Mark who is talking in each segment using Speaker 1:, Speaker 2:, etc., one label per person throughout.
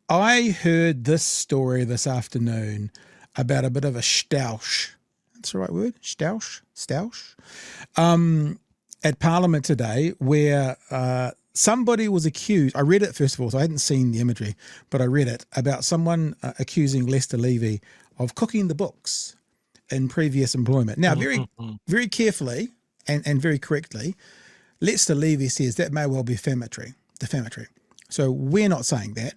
Speaker 1: I heard this story this afternoon about a bit of a stoush. That's the right word? Stoush? At Parliament today, where somebody was accused. I read it first of all, so I hadn't seen the imagery, but I read it about someone accusing Lester Levy of cooking the books in previous employment. Now, very carefully and very correctly, Lester Levy says that may well be defamatory. So we're not saying that.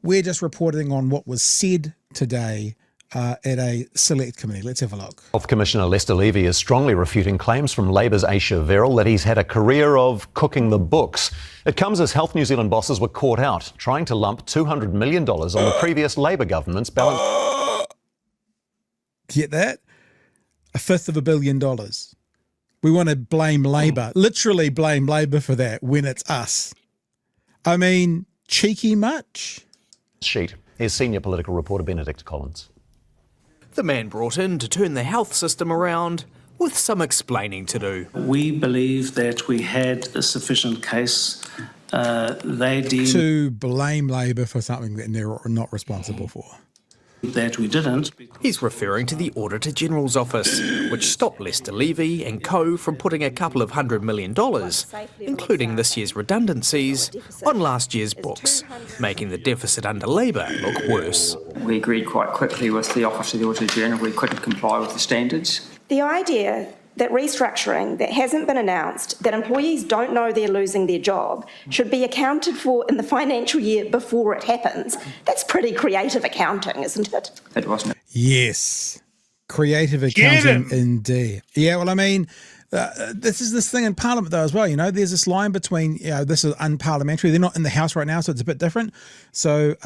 Speaker 1: We're just reporting on what was said today at a select committee. Let's have a look.
Speaker 2: Health Commissioner Lester Levy is strongly refuting claims from Labour's Ayesha Verrall that he's had a career of cooking the books. It comes as Health New Zealand bosses were caught out trying to lump $200 million on the previous Labour government's balance.
Speaker 1: Get that? $500 million. We want to blame Labour, literally blame Labour for that when it's us. I mean, cheeky much?
Speaker 2: Sheet. Here's senior political reporter Benedict Collins.
Speaker 3: The man brought in to turn the health system around with some explaining to do.
Speaker 4: We believe that we had a sufficient case. They deemed
Speaker 1: to blame Labour for something that they're not responsible for.
Speaker 4: That we didn't.
Speaker 3: He's referring to the Auditor General's office, which stopped Lester Levy and co from putting a couple of $100 million, including this year's redundancies, on last year's books, making the deficit under Labour look worse.
Speaker 5: We agreed quite quickly with the Office of the Auditor General we couldn't comply with the standards.
Speaker 6: The idea that restructuring that hasn't been announced, that employees don't know they're losing their job, should be accounted for in the financial year before it happens, that's pretty creative accounting, isn't it?
Speaker 5: It wasn't.
Speaker 1: Yes. Creative accounting indeed. Yeah, well, I mean, this is this thing in Parliament though as well, you know, there's this line between, you know, this is unparliamentary. They're not in the House right now, so it's a bit different. So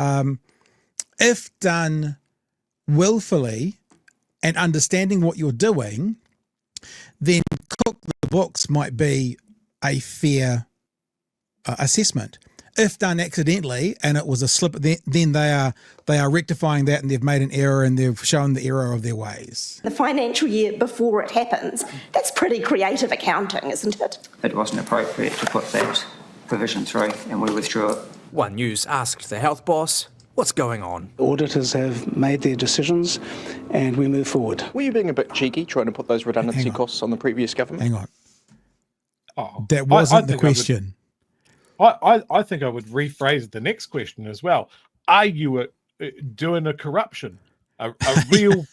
Speaker 1: if done willfully and understanding what you're doing, then cook the books might be a fair assessment. If done accidentally and it was a slip, then they are rectifying that and they've made an error and they've shown the error of their ways.
Speaker 6: The financial year before it happens, that's pretty creative accounting, isn't it?
Speaker 5: It wasn't appropriate to put that provision through and we withdrew it.
Speaker 3: One News asked the health boss, what's going on?
Speaker 4: Auditors have made their decisions and we move forward.
Speaker 7: Were you being a bit cheeky trying to put those redundancy costs on the previous government?
Speaker 1: Hang on. That wasn't the question.
Speaker 8: I think I would rephrase the next question as well. Are you doing a corruption? A real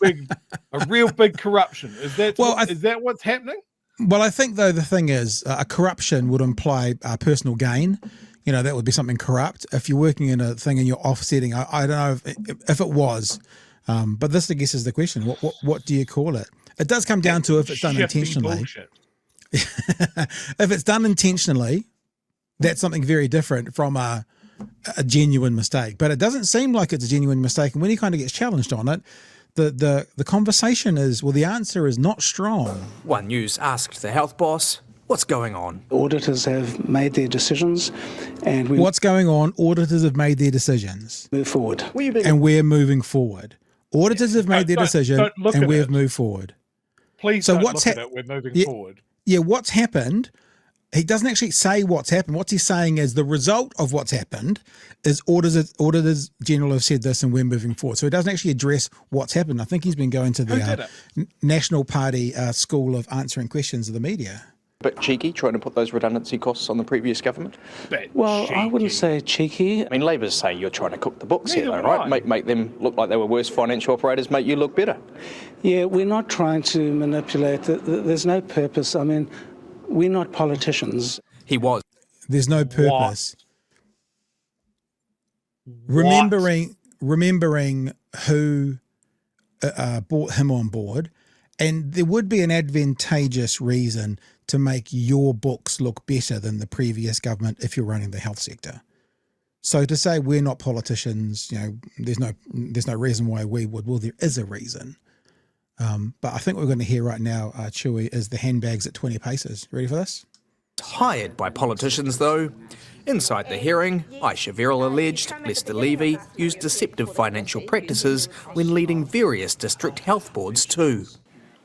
Speaker 8: big corruption? Is that what's happening?
Speaker 1: Well, I think though the thing is a corruption would imply personal gain. You know, that would be something corrupt. If you're working in a thing and you're offsetting, I don't know if it was, but this I guess is the question. What do you call it? It does come down to if it's done intentionally. If it's done intentionally, that's something very different from a genuine mistake. But it doesn't seem like it's a genuine mistake. And when he kind of gets challenged on it, the conversation is, well, the answer is not strong.
Speaker 3: One News asked the health boss, what's going on?
Speaker 4: Auditors have made their decisions and we
Speaker 1: What's going on? Auditors have made their decisions.
Speaker 4: move forward.
Speaker 1: And we're moving forward. Auditors have made their decision and we've moved forward.
Speaker 8: Please don't look at it. We're moving forward.
Speaker 1: Yeah, what's happened, he doesn't actually say what's happened. What he's saying is the result of what's happened is Auditors General have said this and we're moving forward. So he doesn't actually address what's happened. I think he's been going to the National Party school of answering questions of the media.
Speaker 7: Bit cheeky trying to put those redundancy costs on the previous government?
Speaker 4: I wouldn't say cheeky.
Speaker 7: I mean, Labour's say you're trying to cook the books here, though, right? Make them look like they were worse financial operators, make you look better.
Speaker 4: Yeah, we're not trying to manipulate. There's no purpose. I mean, we're not politicians.
Speaker 3: He was.
Speaker 1: There's no purpose. Remembering who brought him on board, and there would be an advantageous reason to make your books look better than the previous government if you're running the health sector. So to say we're not politicians, you know, there's no reason why we would. Well, there is a reason. But I think what we're going to hear right now, Chewie, is the handbags at 20 paces. Ready for this?
Speaker 3: Hired by politicians, though. Inside the hearing, Ayesha Verrall alleged Lester Levy used deceptive financial practices when leading various district health boards too.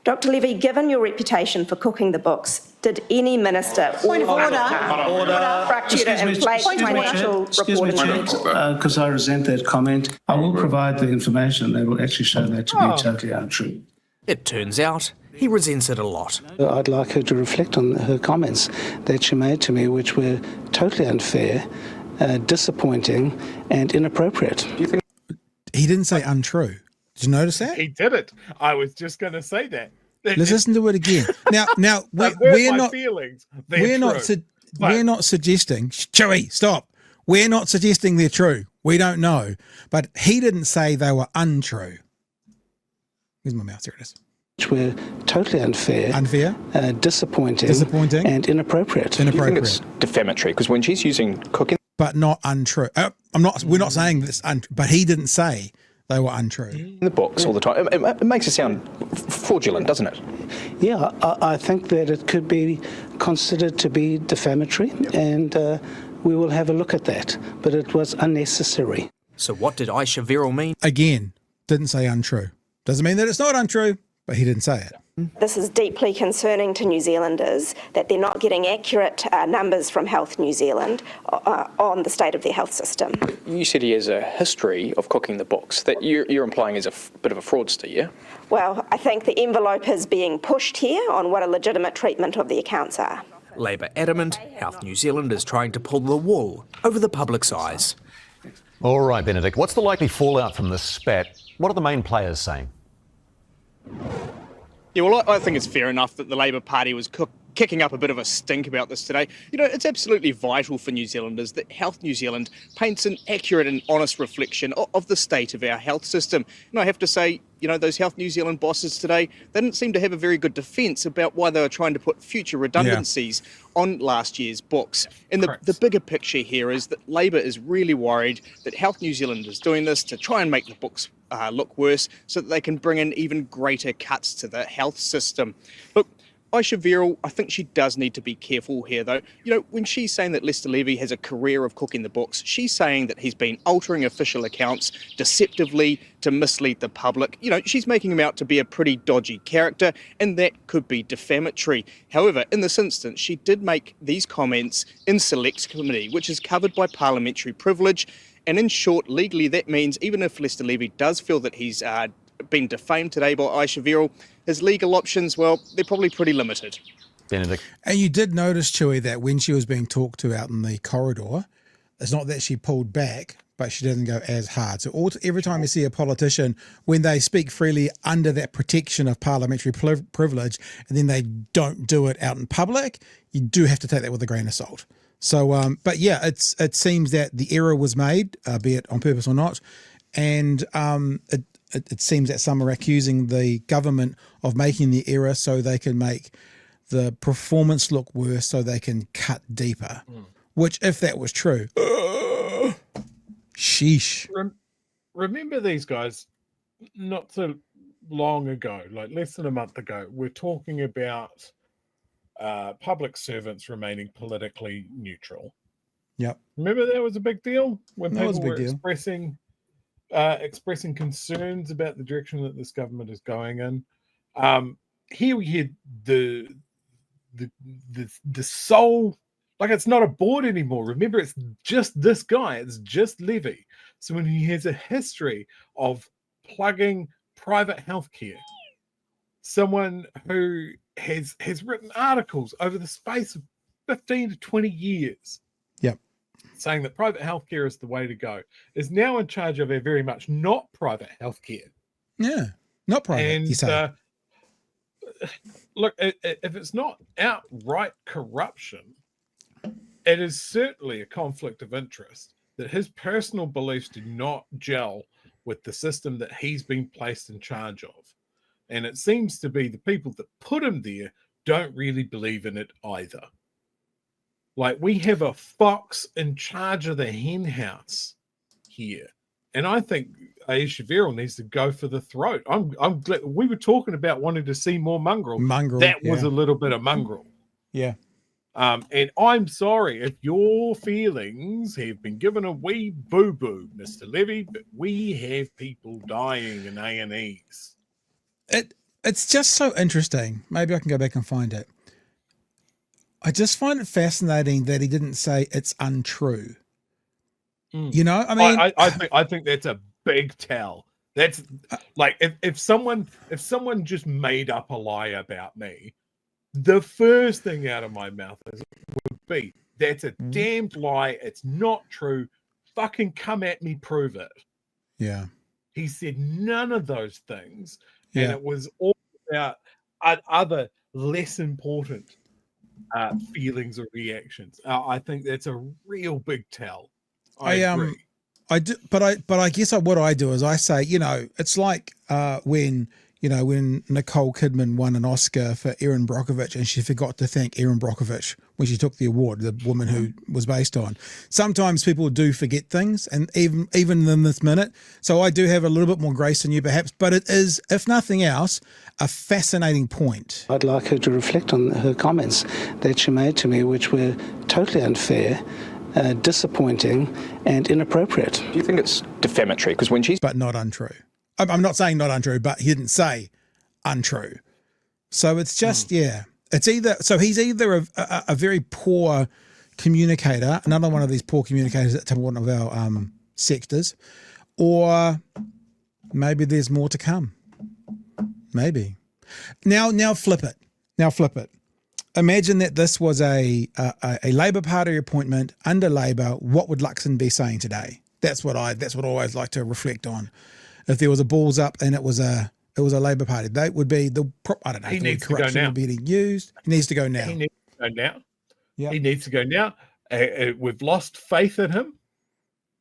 Speaker 6: Dr Levy, given your reputation for cooking the books, did any minister
Speaker 9: Point of order.
Speaker 6: instruct you to inflate financial reporting?
Speaker 4: Because I resent that comment, I will provide the information that will actually show that to be totally untrue.
Speaker 3: It turns out he resents it a lot.
Speaker 4: I'd like her to reflect on her comments that she made to me, which were totally unfair, disappointing and inappropriate.
Speaker 1: He didn't say untrue. Did you notice that?
Speaker 8: He did it. I was just going to say that.
Speaker 1: Let's listen to it again. Now we're not suggesting. Chewie, stop. We're not suggesting they're true. We don't know, but he didn't say they were untrue. Here's my mouse. Here it is.
Speaker 4: Which were totally unfair, disappointing, and inappropriate.
Speaker 7: I think it's defamatory because when she's using cooking,
Speaker 1: but not untrue. We're not saying this, but he didn't say they were untrue.
Speaker 7: In the books all the time, it makes it sound fraudulent, doesn't it?
Speaker 4: Yeah, I think that it could be considered to be defamatory, and we will have a look at that. But it was unnecessary.
Speaker 3: So what did Ayesha Verrall mean?
Speaker 1: Again, didn't say untrue. Doesn't mean that it's not untrue, but he didn't say it.
Speaker 6: This is deeply concerning to New Zealanders, that they're not getting accurate numbers from Health New Zealand on the state of their health system.
Speaker 7: You said he has a history of cooking the books. That you're implying is a bit of a fraudster, yeah?
Speaker 6: Well, I think the envelope is being pushed here on what a legitimate treatment of the accounts are.
Speaker 3: Labor adamant, Health New Zealand is trying to pull the wool over the public's eyes.
Speaker 2: All right, Benedict, what's the likely fallout from this spat? What are the main players saying?
Speaker 10: Yeah, well, I think it's fair enough that the Labour Party was kicking up a bit of a stink about this today. You know, it's absolutely vital for New Zealanders that Health New Zealand paints an accurate and honest reflection of the state of our health system. And I have to say, you know, those Health New Zealand bosses today, they didn't seem to have a very good defence about why they were trying to put future redundancies on last year's books. And the bigger picture here is that Labour is really worried that Health New Zealand is doing this to try and make the books look worse so that they can bring in even greater cuts to the health system. Look, Ayesha Verrall, I think she does need to be careful here, though. You know, when she's saying that Lester Levy has a career of cooking the books, she's saying that he's been altering official accounts deceptively to mislead the public. You know, she's making him out to be a pretty dodgy character, and that could be defamatory. However, in this instance, she did make these comments in Select Committee, which is covered by parliamentary privilege. And in short, legally, that means even if Lester Levy does feel that he's been defamed today by Ayesha Verrall, his legal options, well, they're probably pretty limited.
Speaker 2: Benedict.
Speaker 1: And you did notice, Chewie, that when she was being talked to out in the corridor, it's not that she pulled back, but she doesn't go as hard. So every time you see a politician, when they speak freely under that protection of parliamentary privilege, and then they don't do it out in public, you do have to take that with a grain of salt. So, but yeah, it seems that the error was made, be it on purpose or not, and it seems that some are accusing the government of making the error so they can make the performance look worse, so they can cut deeper. Which, if that was true, sheesh.
Speaker 8: Remember these guys, not so long ago, like less than a month ago, we're talking about public servants remaining politically neutral.
Speaker 1: Yep.
Speaker 8: Remember that was a big deal when
Speaker 1: that
Speaker 8: people were expressing concerns about the direction that this government is going in. Here we had the sole, like, it's not a board anymore. Remember, it's just this guy. It's just Levy. So when he has a history of plugging private healthcare, someone who has written articles over the space of 15 to 20 years.
Speaker 1: Yep.
Speaker 8: Saying that private healthcare is the way to go, is now in charge of a very much not private healthcare.
Speaker 1: Yeah, not private.
Speaker 8: And
Speaker 1: you say.
Speaker 8: Look, if it's not outright corruption, it is certainly a conflict of interest that his personal beliefs do not gel with the system that he's been placed in charge of. And it seems to be the people that put him there don't really believe in it either. Like, we have a fox in charge of the hen house here. And I think Ayesha Verrall needs to go for the throat. I'm glad we were talking about wanting to see more mongrel. That was a little bit of mongrel.
Speaker 1: Yeah.
Speaker 8: And I'm sorry if your feelings have been given a wee boo-boo, Mr. Levy, but we have people dying in A&Es.
Speaker 1: It's just so interesting. Maybe I can go back and find it. I just find it fascinating that he didn't say it's untrue. You know, I mean,
Speaker 8: I think that's a big tell. That's like if someone just made up a lie about me, the first thing out of my mouth would be, that's a damned lie. It's not true. Fucking come at me, prove it.
Speaker 1: Yeah.
Speaker 8: He said none of those things, and it was all about other less important feelings or reactions. I think that's a real big tell. I agree.
Speaker 1: I do, but I guess what I do is I say, you know, it's like when Nicole Kidman won an Oscar for Erin Brockovich and she forgot to thank Erin Brockovich when she took the award, the woman who was based on. Sometimes people do forget things, and even in this minute. So I do have a little bit more grace than you perhaps, but it is, if nothing else, a fascinating point.
Speaker 4: I'd like her to reflect on her comments that she made to me, which were totally unfair, disappointing and inappropriate.
Speaker 7: Do you think it's defamatory? Because when she's...
Speaker 1: But not untrue. I'm not saying not untrue, but he didn't say untrue. So it's just, it's either, so he's either a very poor communicator, another one of these poor communicators at one of our sectors, or maybe there's more to come. Maybe. Now flip it. Imagine that this was a Labour Party appointment under Labour. What would Luxon be saying today? That's what I always like to reflect on. If there was a balls up and it was a Labour Party, that would be I don't know.
Speaker 8: He needs to go now.
Speaker 1: Would be used. He needs to go now.
Speaker 8: He needs to go now.
Speaker 1: Yeah.
Speaker 8: He needs to go now. We've lost faith in him.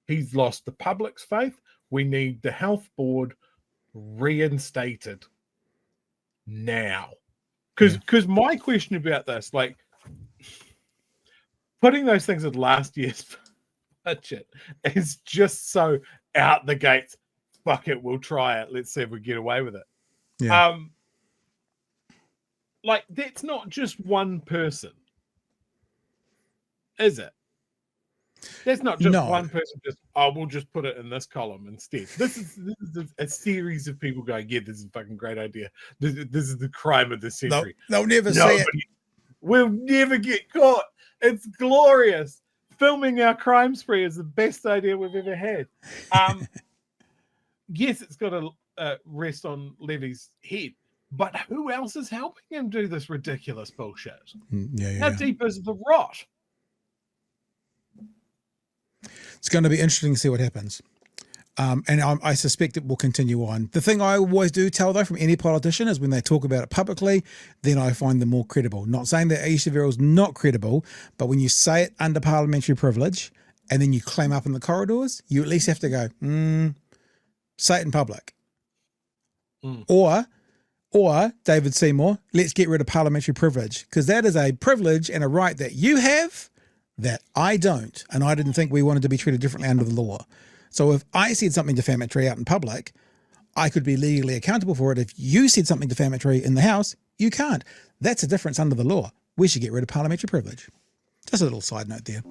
Speaker 8: He's lost the public's faith. We need the health board reinstated now. Because my question about this, like putting those things in last year's budget is just so out the gates. Fuck it, we'll try it. Let's see if we get away with it.
Speaker 1: Yeah.
Speaker 8: Like that's not just one person, is it? That's not just one person. We'll just put it in this column instead. This is a series of people going, yeah, this is a fucking great idea. This is the crime of the century.
Speaker 1: They'll never see it.
Speaker 8: We'll never get caught. It's glorious. Filming our crime spree is the best idea we've ever had. Yes, it's got to rest on Levy's head, but who else is helping him do this ridiculous bullshit? How deep is the rot?
Speaker 1: It's going to be interesting to see what happens. And I suspect it will continue on. The thing I always do tell, though, from any politician is when they talk about it publicly, then I find them more credible. Not saying that Ayesha Verrall is not credible, but when you say it under parliamentary privilege and then you clam up in the corridors, you at least have to go, say it in public. Or David Seymour, let's get rid of parliamentary privilege, because that is a privilege and a right that you have that I don't, and I didn't think we wanted to be treated differently under the law. So if I said something defamatory out in public, I could be legally accountable for it. If you said something defamatory in the House, you can't. That's a difference under the law. We should get rid of parliamentary privilege. Just a little side note there.